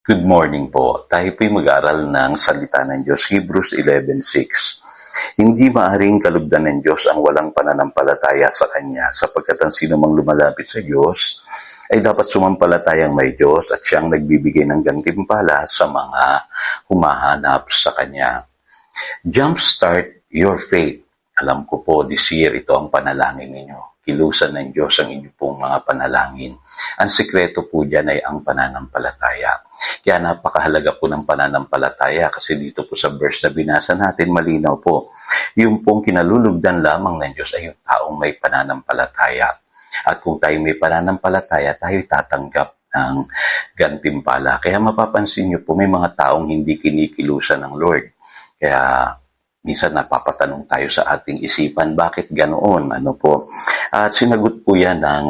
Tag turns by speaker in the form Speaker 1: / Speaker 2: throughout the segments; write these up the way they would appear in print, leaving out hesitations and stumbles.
Speaker 1: Good morning po. Tayo po'y mag-aral ng salita ng Diyos, Hebrews 11:6. Hindi maaring kalugdan ng Diyos ang walang pananampalataya sa Kanya, sapagkat ang sinumang lumalapit sa Diyos ay dapat sumampalatayang may Diyos at siyang nagbibigay ng gantimpala sa mga humahanap sa Kanya. Jumpstart your faith. Alam ko po, this year ito ang panalangin ninyo. Kilusan ng Diyos ang inyong pong mga panalangin. Ang sikreto po dyan ay ang pananampalataya. Kaya napakahalaga po ng pananampalataya kasi dito po sa verse na binasa natin, malinaw po. Yung pong kinalulugdan lamang ng Diyos ay yung taong may pananampalataya. At kung tayo may pananampalataya, tayo tatanggap ng gantimpala. Kaya mapapansin nyo po, may mga taong hindi kinikilusan ng Lord. Kaya minsan napapatanong tayo sa ating isipan, bakit ganoon? At sinagot po yan ng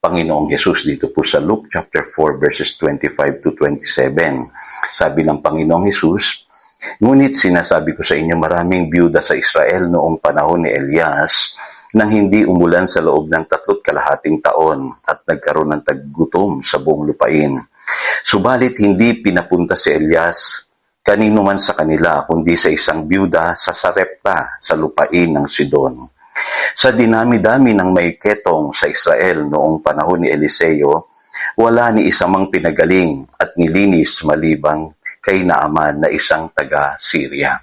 Speaker 1: Panginoong Hesus dito po sa Luke chapter 4 verses 25 to 27. Sabi ng Panginoong Hesus, ngunit sinasabi ko sa inyo maraming byuda sa Israel noong panahon ni Elias nang hindi umulan sa loob ng 3.5 taon at nagkaroon ng taggutom sa buong lupain. Subalit hindi pinapunta si Elias kanino man sa kanila, kundi sa isang byuda sa Sarepta, sa lupain ng Sidon. Sa dinami-dami ng may ketong sa Israel noong panahon ni Eliseo, wala ni isa mang pinagaling at nilinis malibang kay Naaman na isang taga-Syria.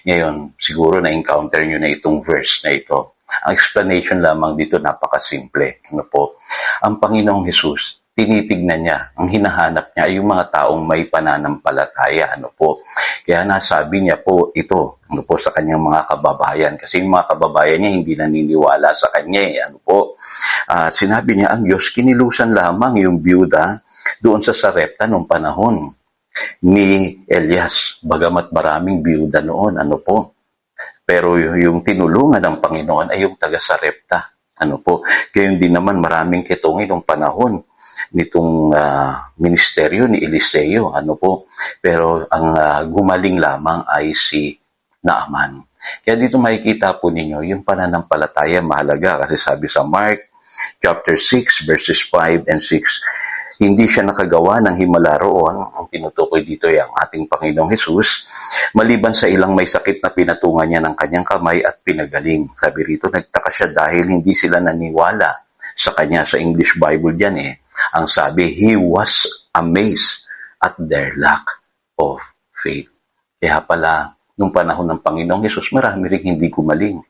Speaker 1: Ngayon, siguro na-encounter nyo na itong verse na ito. Ang explanation lamang dito napakasimple. Ang Panginoong Hesus, tinitignan niya, ang hinahanap niya ay yung mga taong may pananampalataya. Kaya nasabi niya po ito sa kanyang mga kababayan. Kasi yung mga kababayan niya hindi naniniwala sa kanya. At sinabi niya, ang Diyos kinilusan lamang yung byuda doon sa Sarepta noong panahon ni Elias. Bagamat maraming byuda noon. Pero yung tinulungan ng Panginoon ay yung taga-Sarepta. Gayon din naman maraming ketongin noong panahon nitong ministeryo ni Eliseo, pero ang gumaling lamang ay si Naaman. Kaya dito makikita po ninyo yung pananampalataya mahalaga kasi sabi sa Mark chapter 6 verses 5 and 6, hindi siya nakagawa ng himala roon, ang tinutukoy dito ay ang ating Panginoong Hesus, maliban sa ilang may sakit na pinatungan niya ng kanyang kamay at pinagaling. Sabi rito, nagtaka siya dahil hindi sila naniwala sa kanya. Sa English Bible diyan ang sabi, he was amazed at their lack of faith. Kaya pala, nung panahon ng Panginoong Hesus, marami rin hindi gumaling.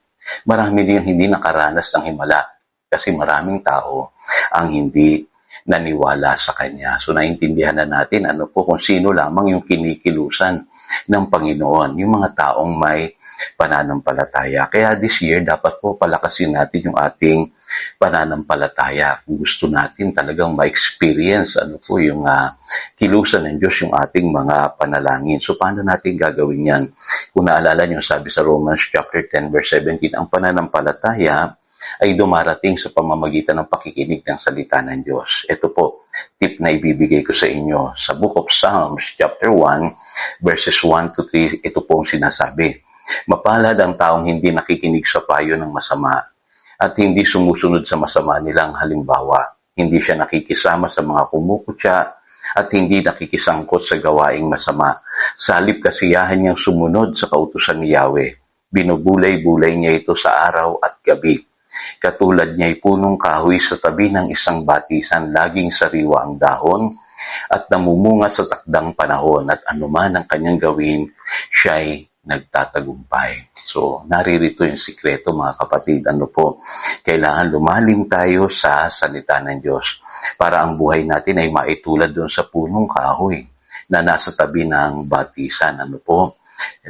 Speaker 1: Marami rin hindi nakaranas ng himala. Kasi maraming tao ang hindi naniwala sa Kanya. So, naintindihan na natin kung sino lamang yung kinikilusan ng Panginoon. Yung mga taong may pananampalataya. Kaya this year, dapat po palakasin natin yung ating pananampalataya. Kung gusto natin talagang ma-experience yung kilusan ng Diyos, yung ating mga panalangin. So, paano natin gagawin yan? Kung naalala nyo, sabi sa Romans chapter 10 verse 17, ang pananampalataya ay dumarating sa pamamagitan ng pakikinig ng salita ng Diyos. Ito po, tip na ibibigay ko sa inyo. Sa Book of Psalms chapter 1 verses 1 to 3, ito po ang sinasabi. Mapalad ang taong hindi nakikinig sa payo ng masama at hindi sumusunod sa masama nilang halimbawa. Hindi siya nakikisama sa mga kumukutya at hindi nakikisangkot sa gawaing masama. Sa halip kasiyahan niyang sumunod sa kautusan ni Yahweh. Binubulay-bulay niya ito sa araw at gabi. Katulad niya ay punong kahoy sa tabi ng isang batisan, laging sariwa ang dahon at namumunga sa takdang panahon at anuman ang kanyang gawin, siya'y nagtatagumpay. So, naririto yung sikreto mga kapatid. Kailangan lumalim tayo sa salita ng Diyos para ang buhay natin ay maitulad doon sa punong kahoy na nasa tabi ng batisan.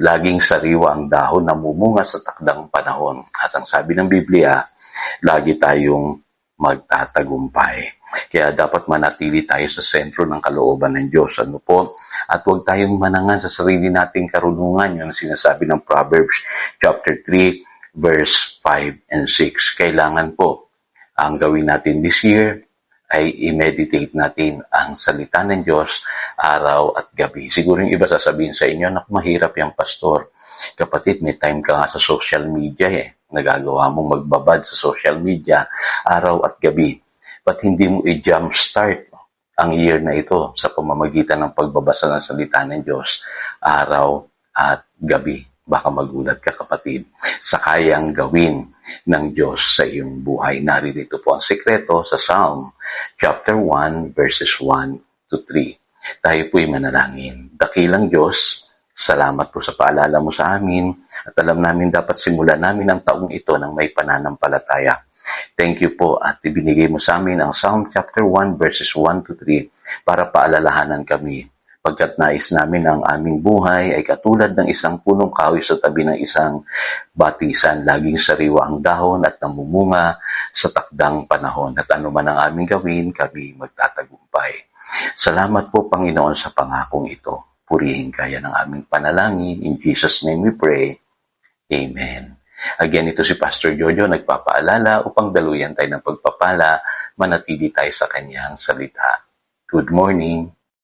Speaker 1: Laging sariwa ang dahon, namumunga sa takdang panahon. At ang sabi ng Biblia, lagi tayong magtatagumpay. Kaya dapat manatili tayo sa sentro ng kalooban ng Diyos. At huwag tayong manangan sa sarili nating karunungan. Yun ang sinasabi ng Proverbs chapter 3 verse 5 and 6. Kailangan po ang gawin natin this year ay i-meditate natin ang salita ng Diyos araw at gabi. Siguro yung iba sasabihin sa inyo, mahirap yung pastor. Kapatid, may time ka nga sa social media Nagagawa mong magbabad sa social media araw at gabi. Ba't hindi mo i-jumpstart ang year na ito sa pamamagitan ng pagbabasa ng salita ng Diyos araw at gabi. Baka magulat ka, kapatid, sa kayang gawin ng Diyos sa iyong buhay. Naririto po ang sekreto sa Psalm chapter 1 verses 1 to 3. Tayo po'y manalangin. Dakilang Diyos, salamat po sa paalala mo sa amin at alam namin dapat simulan namin ang taong ito ng may pananampalataya. Thank you po at ibinigay mo sa amin ang Psalm chapter 1 verses 1 to 3 para paalalahanan kami. Pagkat nais namin ang aming buhay ay katulad ng isang punong kahoy sa tabi ng isang batisan, laging sariwa ang dahon at namumunga sa takdang panahon. At ano man ang aming gawin, kami magtatagumpay. Salamat po, Panginoon, sa pangakong ito. Purihin kaya ng aming panalangin. In Jesus' name we pray. Amen. Again, ito si Pastor Jojo nagpapaalala upang daluyan tayo ng pagpapala, manatili tayo sa kanyang salita. Good morning.